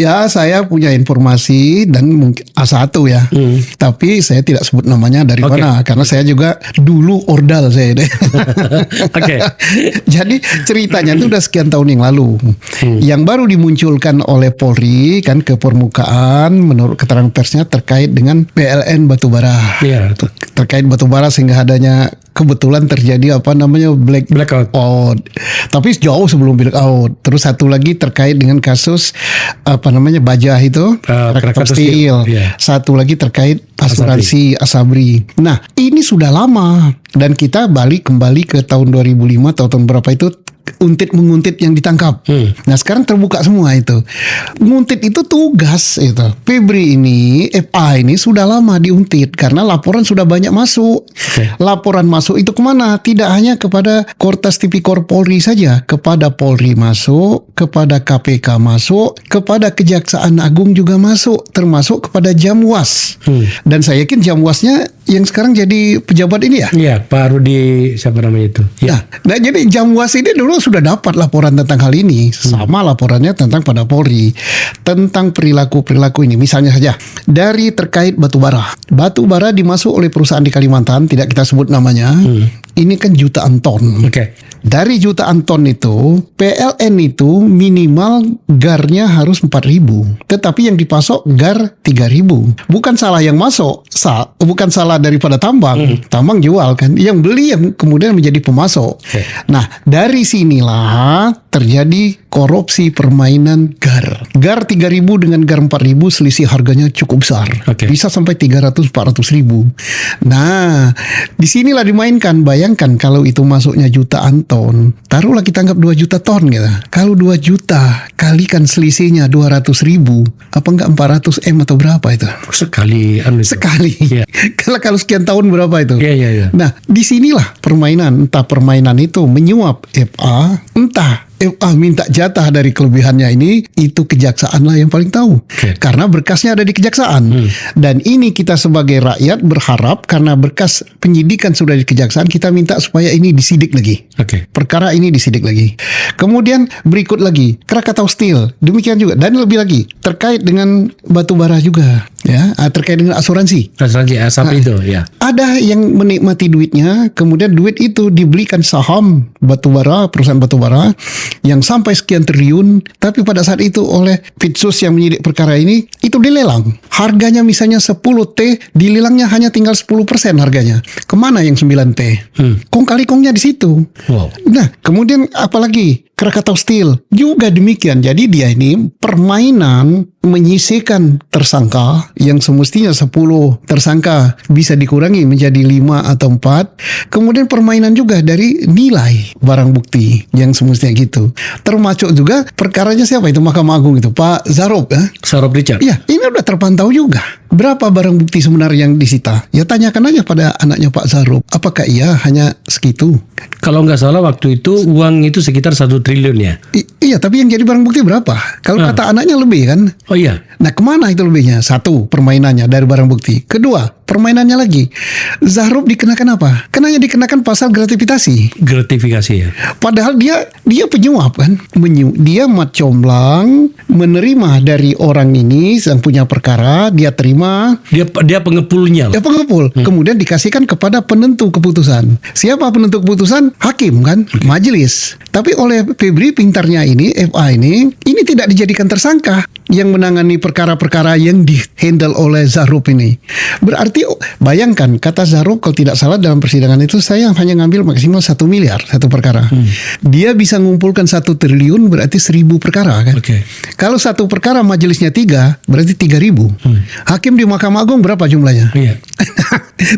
Ya, saya punya informasi dan mungkin A1 ya. Tapi saya tidak sebut namanya dari mana karena saya juga dulu ordal saya deh. Oke. Jadi ceritanya itu udah sekian tahun yang lalu. Yang baru dimunculkan oleh Polri kan ke permukaan menurut keterangan persnya terkait dengan PLN batubara. Iya. Terkait batubara sehingga adanya kebetulan terjadi blackout. Tapi jauh sebelum blackout. Terus satu lagi terkait dengan kasus baja itu Krakatau Steel. Yeah. Satu lagi terkait asuransi Asabri. Nah, ini sudah lama dan kita kembali ke tahun 2005 atau tahun berapa itu untit-menguntit yang ditangkap. Nah, sekarang terbuka semua itu. Nguntit itu tugas itu. Febri ini, FA ini sudah lama diuntit karena laporan sudah banyak masuk. Laporan masuk itu kemana? Tidak hanya kepada Kortas Tipikor Polri saja, kepada Polri masuk, kepada KPK masuk, kepada Kejaksaan Agung juga masuk, termasuk kepada Jamwas. Dan saya yakin Jamwasnya yang sekarang jadi pejabat ini ya? Iya, Pak Rudi siapa namanya itu? Ya. Nah, jadi Jamwas ini dulu sudah dapat laporan tentang hal ini. Sama laporannya tentang pada Polri. Tentang perilaku-perilaku ini. Misalnya saja, dari terkait batubara. Batubara dimasuk oleh perusahaan di Kalimantan, tidak kita sebut namanya. Ini kan jutaan ton. Dari jutaan ton itu, PLN itu minimal garnya harus 4.000. Tetapi yang dipasok gar 3.000. Bukan salah yang masuk, bukan salah daripada tambang. Tambang jual kan. Yang beli yang kemudian menjadi pemasok. Nah, dari sinilah terjadi korupsi permainan gar. Gar 3.000 dengan gar 4.000 selisih harganya cukup besar. Bisa sampai 300-400 ribu. Nah, disinilah dimainkan. Bayangkan kalau itu masuknya jutaan ton. Taruhlah kita anggap 2 juta ton gitu. Kalau 2 juta kalikan selisihnya 200 ribu. Apa enggak 400 M atau berapa itu? Sekali. Kalau sekian tahun berapa itu? Nah, disinilah permainan. Entah permainan itu menyuap FA, entah FA minta jatah dari kelebihannya ini, itu kejaksaan lah yang paling tahu. Karena berkasnya ada di kejaksaan. Dan ini kita sebagai rakyat berharap karena berkas penyidikan sudah di kejaksaan, kita minta supaya ini disidik lagi. Perkara ini disidik lagi. Kemudian berikut lagi, Krakatau Steel. Demikian juga. Dan lebih lagi, terkait dengan batubara juga. Ya, terkait dengan asuransi. Asabri itu, ya. Ada yang menikmati duitnya, kemudian duit itu dibelikan saham batubara, perusahaan batubara, yang sampai sekian triliun, tapi pada saat itu oleh Pitsus yang menyidik perkara ini, itu dilelang. Harganya misalnya 10T, dilelangnya hanya tinggal 10% harganya. Kemana yang 9T? Kong kali kongnya di situ. Nah, kemudian apalagi Krakatau Steel juga demikian. Jadi dia ini permainan menyisihkan tersangka yang semestinya 10 tersangka bisa dikurangi menjadi 5 atau 4. Kemudian permainan juga dari nilai barang bukti yang semestinya gitu. Termasuk juga perkaranya siapa itu, Mahkamah Agung itu, Pak Zarub ya? Zarub Richard. Ya, ini udah terpantau juga. Berapa barang bukti sebenarnya yang disita? Ya tanyakan aja pada anaknya Pak Zarub. Apakah iya hanya segitu? Kalau nggak salah waktu itu uang itu sekitar 1 triliun ya? Iya, tapi yang jadi barang bukti berapa? Kalau kata anaknya lebih kan? Oh iya. Nah, kemana itu lebihnya? 1, permainannya dari barang bukti. Kedua, permainannya lagi. Zahrub dikenakan apa? Kenanya dikenakan pasal gratifikasi ya. Padahal dia penyuap kan? Dia comblang menerima dari orang ini yang punya perkara, dia terima. Dia pengepulnya. Dia pengepul. Kemudian dikasihkan kepada penentu keputusan. Siapa penentu keputusan? Hakim kan? Majelis. Tapi oleh Febri pintarnya ini, FA ini tidak dijadikan tersangka yang menangani perkara-perkara yang dihandle oleh Zahrub ini. Berarti bayangkan, kata Zahrub kalau tidak salah dalam persidangan itu, saya hanya ngambil maksimal 1 miliar satu perkara. Dia bisa mengumpulkan 1 triliun berarti 1.000 perkara kan. Kalau satu perkara majelisnya 3 berarti 3.000. Hakim di Mahkamah Agung berapa jumlahnya?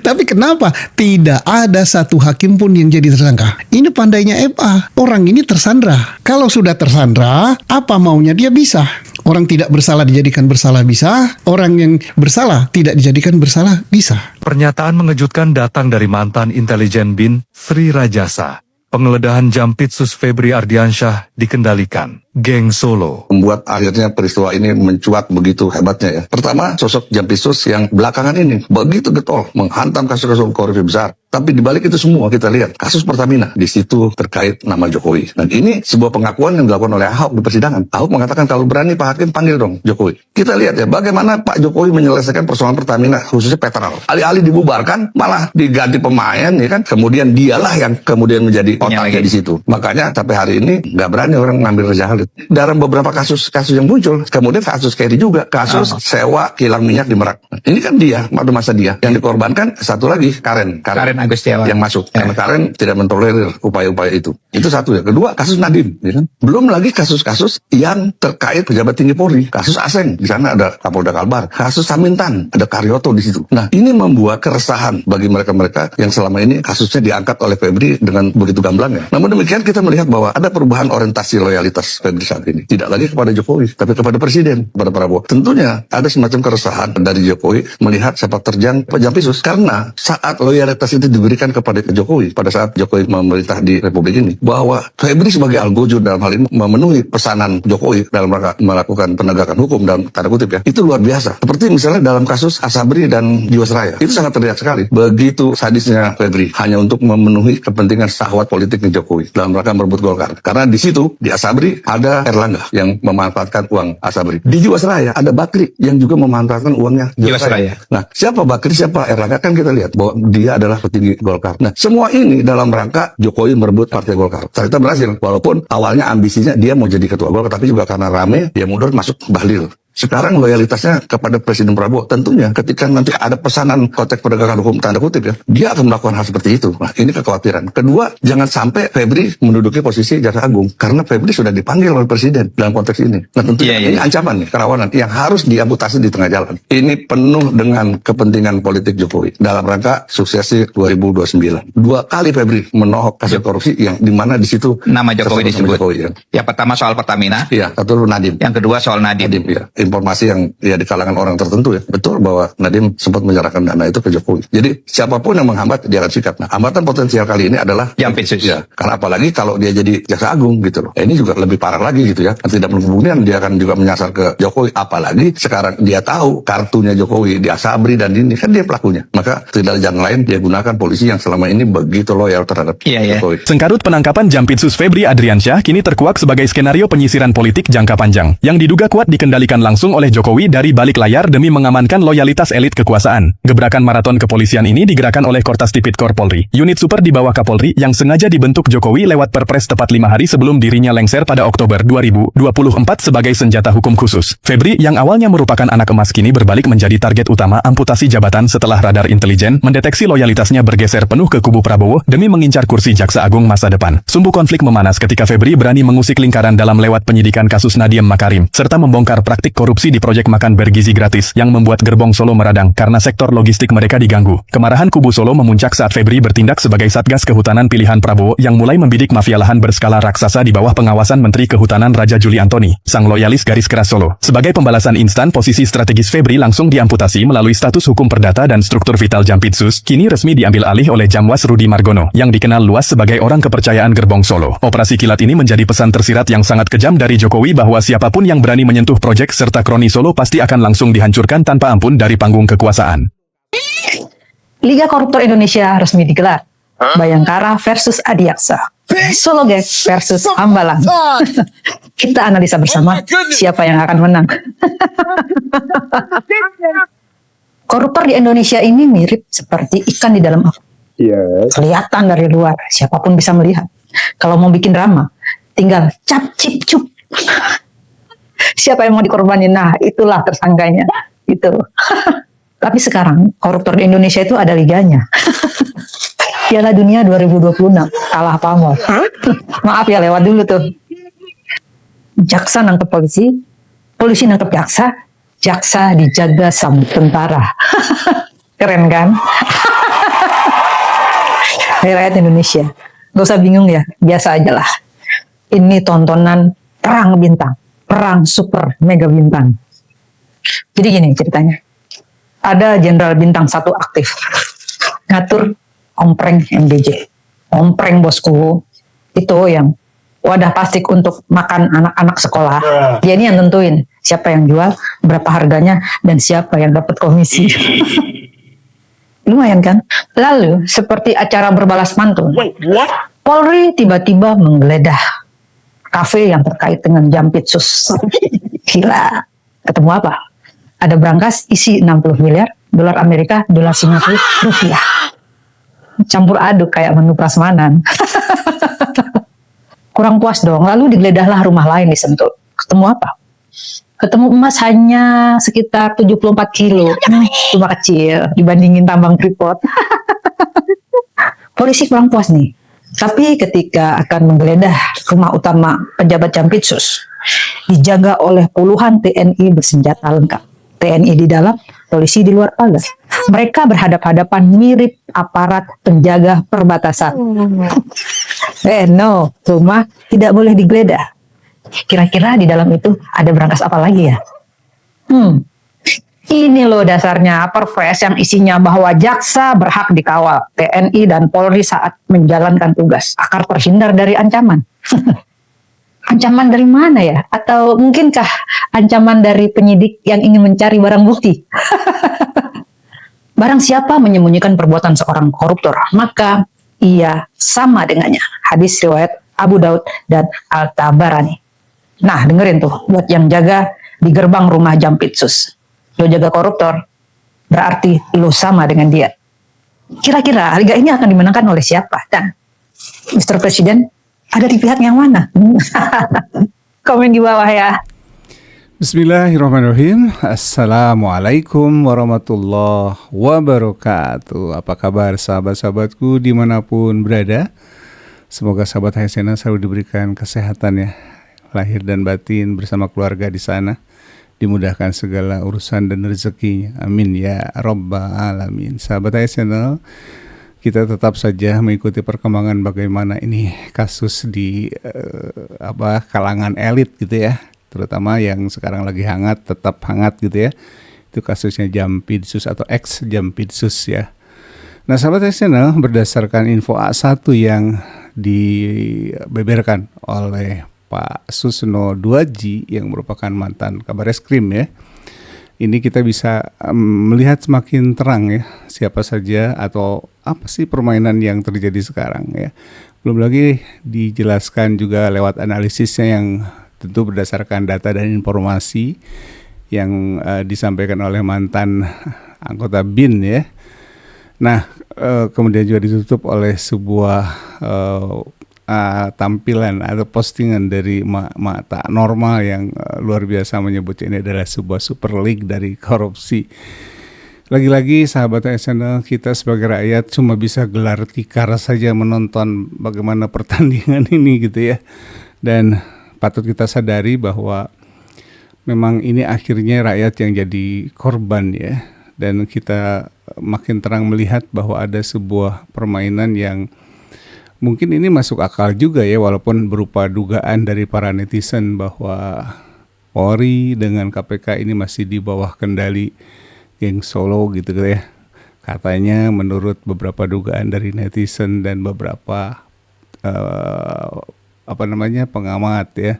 Tapi kenapa tidak ada satu hakim pun yang jadi tersangka? Ini pandainya FA. Orang ini tersandra. Kalau sudah tersandra, apa maunya dia bisa. Orang tidak bersalah dijadikan bersalah bisa. Orang yang bersalah tidak dijadikan bersalah bisa. Pernyataan mengejutkan datang dari mantan intelijen BIN, Sri Rajasa. Penggeledahan Jampitsus Febri Ardiansyah dikendalikan geng Solo. Membuat akhirnya peristiwa ini mencuat begitu hebatnya ya. Pertama, sosok Jampitsus yang belakangan ini begitu getol menghantam kasus-kasus korupsi besar. Tapi dibalik itu semua kita lihat kasus Pertamina di situ terkait nama Jokowi. Dan ini sebuah pengakuan yang dilakukan oleh Ahok di persidangan. Ahok mengatakan kalau berani Pak Hakim panggil dong Jokowi. Kita lihat ya bagaimana Pak Jokowi menyelesaikan persoalan Pertamina khususnya Petrol. Alih-alih dibubarkan malah diganti pemain ya kan. Kemudian dialah yang kemudian menjadi otaknya di situ. Makanya sampai hari ini nggak berani orang ngambil Raja Khalid. Dalam beberapa kasus yang muncul, kemudian kasus Kerry juga, kasus sewa kilang minyak di Merak. Ini kan dia, pada masa dia yang dikorbankan. Satu lagi Karen Agustiawan yang masuk karena Karen tidak mentolerir upaya-upaya itu satu ya. Kedua kasus Nadiem ya kan? Belum lagi kasus-kasus yang terkait pejabat tinggi Polri, kasus Aseng di sana ada Kapolda Kalbar, kasus Samintan ada Karyoto di situ. Nah ini membuat keresahan bagi mereka-mereka yang selama ini kasusnya diangkat oleh Febri dengan begitu gamblangnya. Namun demikian kita melihat bahwa ada perubahan orientasi loyalitas Febri saat ini, tidak lagi kepada Jokowi tapi kepada Presiden, kepada Prabowo. Tentunya ada semacam keresahan dari Jokowi melihat sepak terjang Jampisus karena saat loyalitas itu diberikan kepada Jokowi pada saat Jokowi memerintah di Republik ini, bahwa Febri sebagai algojo dalam hal ini memenuhi pesanan Jokowi dalam rangka melakukan penegakan hukum dalam tanda kutip ya, itu luar biasa. Seperti misalnya dalam kasus Asabri dan Jiwasraya, itu sangat terlihat sekali begitu sadisnya Febri hanya untuk memenuhi kepentingan syahwat politiknya Jokowi dalam rangka merebut Golkar. Karena di situ di Asabri ada Erlangga yang memanfaatkan uang Asabri, di Jiwasraya ada Bakri yang juga memanfaatkan uangnya Jiwasraya. Nah siapa Bakri siapa Erlangga kan kita lihat bahwa dia adalah petinggi Golkar. Nah semua ini dalam rangka Jokowi merebut Partai Golkar. Ternyata berhasil, walaupun awalnya ambisinya dia mau jadi ketua Golkar, tapi juga karena rame dia mundur masuk Bahlil. Sekarang loyalitasnya kepada Presiden Prabowo. Tentunya ketika nanti ada pesanan konteks penegakan hukum tanda kutip ya, dia akan melakukan hal seperti itu. Nah ini kekhawatiran. Kedua, jangan sampai Febri menduduki posisi Jaksa Agung karena Febri sudah dipanggil oleh Presiden dalam konteks ini. Nah tentunya ini ancaman nih, kerawanan yang harus diamputasi di tengah jalan. Ini penuh dengan kepentingan politik Jokowi dalam rangka suksesi 2029. 2 kali Febri menohok kasus korupsi yang dimana di situ nama Jokowi disebut. Jokowi, ya. Yang pertama soal Pertamina. Iya, satu Nadiem. Yang kedua soal Nadiem. Ya. Informasi yang ya di kalangan orang tertentu ya, betul bahwa Nadiem sempat menyerahkan dana itu ke Jokowi. Jadi siapapun yang menghambat dia akan sikat. Nah hambatan potensial kali ini adalah Jampisus. Ya, karena apalagi kalau dia jadi Jaksa Agung gitu loh. Ini juga lebih parah lagi gitu ya. Tidak kemudian dia akan juga menyasar ke Jokowi. Apalagi sekarang dia tahu kartunya Jokowi di Asabri dan ini kan dia pelakunya. Maka tidak ada jalan lain dia gunakan polisi yang selama ini begitu loyal terhadap Jokowi. Sengkarut penangkapan Jampitsus Febri Adriansyah kini terkuak sebagai skenario penyisiran politik jangka panjang yang diduga kuat dikendalikan langsung oleh Jokowi dari balik layar demi mengamankan loyalitas elit kekuasaan. Gebrakan maraton kepolisian ini digerakkan oleh Kortas Tipikor Polri, unit super di bawah Kapolri yang sengaja dibentuk Jokowi lewat Perpres tepat 5 hari sebelum dirinya lengser pada Oktober 2024 sebagai senjata hukum khusus. Febri yang awalnya merupakan anak emas kini berbalik menjadi target utama amputasi jabatan setelah radar intelijen mendeteksi loyalitasnya bergeser penuh ke kubu Prabowo demi mengincar kursi Jaksa Agung masa depan. Sumbu konflik memanas ketika Febri berani mengusik lingkaran dalam lewat penyidikan kasus Nadiem Makarim, serta membongkar praktik korupsi di proyek makan bergizi gratis yang membuat gerbong Solo meradang karena sektor logistik mereka diganggu. Kemarahan kubu Solo memuncak saat Febri bertindak sebagai Satgas Kehutanan pilihan Prabowo yang mulai membidik mafia lahan berskala raksasa di bawah pengawasan Menteri Kehutanan Raja Juli Antoni, sang loyalis garis keras Solo. Sebagai pembalasan instan, posisi strategis Febri langsung diamputasi melalui status hukum perdata dan struktur vital Jampitsus, kini resmi diambil alih oleh Jamwas Rudi Margono, yang dikenal luas sebagai orang kepercayaan gerbong Solo. Operasi kilat ini menjadi pesan tersirat yang sangat kejam dari Jokowi bahwa siapapun yang berani menyentuh proyek serta kroni Solo pasti akan langsung dihancurkan tanpa ampun dari panggung kekuasaan. Liga Koruptor Indonesia resmi digelar. Bayangkara versus Adiaksa. Solo Gang versus Hambalang. Kita analisa bersama siapa yang akan menang. Koruptor di Indonesia ini mirip seperti ikan di dalam api. Kelihatan dari luar, siapapun bisa melihat. Kalau mau bikin drama, tinggal cap cip cup. Siapa yang mau dikorbanin? Nah, itulah tersangkanya. Itu. Tapi sekarang koruptor di Indonesia itu ada liganya. Piala Dunia 2026 kalah pamor. Maaf ya, lewat dulu tuh. Jaksa nangkep polisi, polisi nangkep jaksa, jaksa dijaga sama tentara. Keren kan? Hai rakyat Indonesia, gak usah bingung ya, biasa aja lah. Ini tontonan perang bintang, perang super mega bintang. Jadi gini ceritanya, ada jenderal bintang 1 aktif, ngatur ompreng MBJ. Ompreng bosku, itu yang wadah plastik untuk makan anak-anak sekolah. Dia ini yang tentuin siapa yang jual, berapa harganya, dan siapa yang dapat komisi. Lumayan kan? Lalu, seperti acara berbalas pantun, Polri tiba-tiba menggeledah kafe yang terkait dengan Jampitsus. Gila. Ketemu apa? Ada brankas isi 60 miliar, dolar Amerika, dolar Singapura, rupiah. Campur aduk kayak menu prasmanan. Kurang puas dong. Lalu digledahlah rumah lain di Sentul. Ketemu apa? Ketemu emas hanya sekitar 74 kilo. Cuma kecil dibandingin tambang Freeport. Polisi kurang puas nih. Tapi ketika akan menggeledah rumah utama pejabat Jampitsus, dijaga oleh puluhan TNI bersenjata lengkap. TNI di dalam, polisi di luar pagar. Mereka berhadap-hadapan mirip aparat penjaga perbatasan. No, rumah tidak boleh digeledah. Kira-kira di dalam itu ada brankas apa lagi ya? Ini loh dasarnya perpres yang isinya bahwa jaksa berhak dikawal TNI dan Polri saat menjalankan tugas agar terhindar dari ancaman. Ancaman dari mana ya? Atau mungkinkah ancaman dari penyidik yang ingin mencari barang bukti? Barang siapa menyembunyikan perbuatan seorang koruptor, maka ia sama dengannya. Hadis riwayat Abu Daud dan Al-Tabarani. Nah, dengerin tuh, buat yang jaga di gerbang rumah Jampitsus. Lo jaga koruptor, berarti lo sama dengan dia. Kira-kira harga ini akan dimenangkan oleh siapa? Dan Mr. Presiden, ada di pihak yang mana? Komen di bawah ya. Bismillahirrahmanirrahim. Assalamualaikum warahmatullahi wabarakatuh. Apa kabar sahabat-sahabatku dimanapun berada? Semoga sahabat Haisena selalu diberikan kesehatan ya, lahir dan batin bersama keluarga di sana, dimudahkan segala urusan dan rezekinya. Amin ya rabbal alamin. Sahabat Haisena, kita tetap saja mengikuti perkembangan bagaimana ini kasus di kalangan elit gitu ya, terutama yang sekarang lagi hangat, tetap hangat gitu ya. Itu kasusnya Jampitsus atau ex Jampitsus ya. Nah sahabat channel, berdasarkan info A1 yang dibeberkan oleh Pak Susno Duaji yang merupakan mantan Kabareskrim ya, ini kita bisa melihat semakin terang ya siapa saja atau apa sih permainan yang terjadi sekarang ya. Belum lagi dijelaskan juga lewat analisisnya yang tentu berdasarkan data dan informasi yang disampaikan oleh mantan anggota BIN ya. Nah, kemudian juga ditutup oleh sebuah tampilan atau postingan dari Mak Tak Normal yang luar biasa menyebut ini adalah sebuah super league dari korupsi. Lagi-lagi sahabat channel, kita sebagai rakyat cuma bisa gelar tikar saja menonton bagaimana pertandingan ini gitu ya. Dan patut kita sadari bahwa memang ini akhirnya rakyat yang jadi korban ya. Dan kita makin terang melihat bahwa ada sebuah permainan yang mungkin ini masuk akal juga ya, walaupun berupa dugaan dari para netizen bahwa Polri dengan KPK ini masih di bawah kendali geng Solo gitu ya. Katanya menurut beberapa dugaan dari netizen dan beberapa pengamat ya.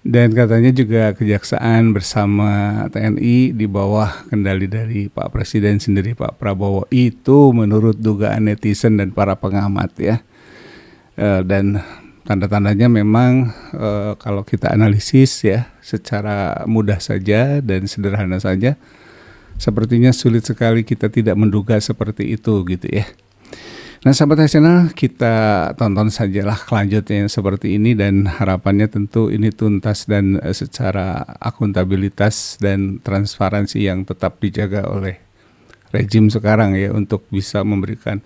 Dan katanya juga kejaksaan bersama TNI di bawah kendali dari Pak Presiden sendiri, Pak Prabowo. Itu menurut dugaan netizen dan para pengamat ya. Dan tanda-tandanya memang kalau kita analisis ya secara mudah saja dan sederhana saja, sepertinya sulit sekali kita tidak menduga seperti itu gitu ya. Nah sahabat channel, kita tonton sajalah kelanjutannya seperti ini dan harapannya tentu ini tuntas dan secara akuntabilitas dan transparansi yang tetap dijaga oleh rejim sekarang ya, untuk bisa memberikan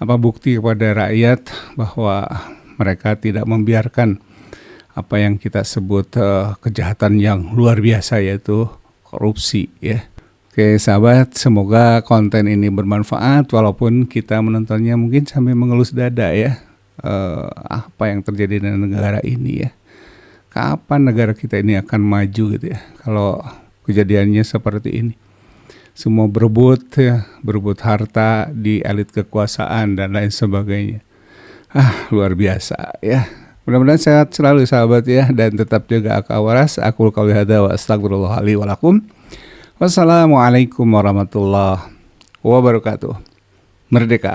bukti kepada rakyat bahwa mereka tidak membiarkan apa yang kita sebut kejahatan yang luar biasa, yaitu korupsi ya. Oke sahabat, semoga konten ini bermanfaat walaupun kita menontonnya mungkin sambil mengelus dada ya. Apa yang terjadi di negara ini ya. Kapan negara kita ini akan maju gitu ya, kalau kejadiannya seperti ini. Semua berebut harta di elit kekuasaan dan lain sebagainya. Luar biasa ya. Mudah-mudahan sehat selalu sahabat ya, dan tetap jaga akal waras. Aku qouli hadza wa astagfirullah li wa lakum. Wassalamualaikum warahmatullahi wabarakatuh. Merdeka.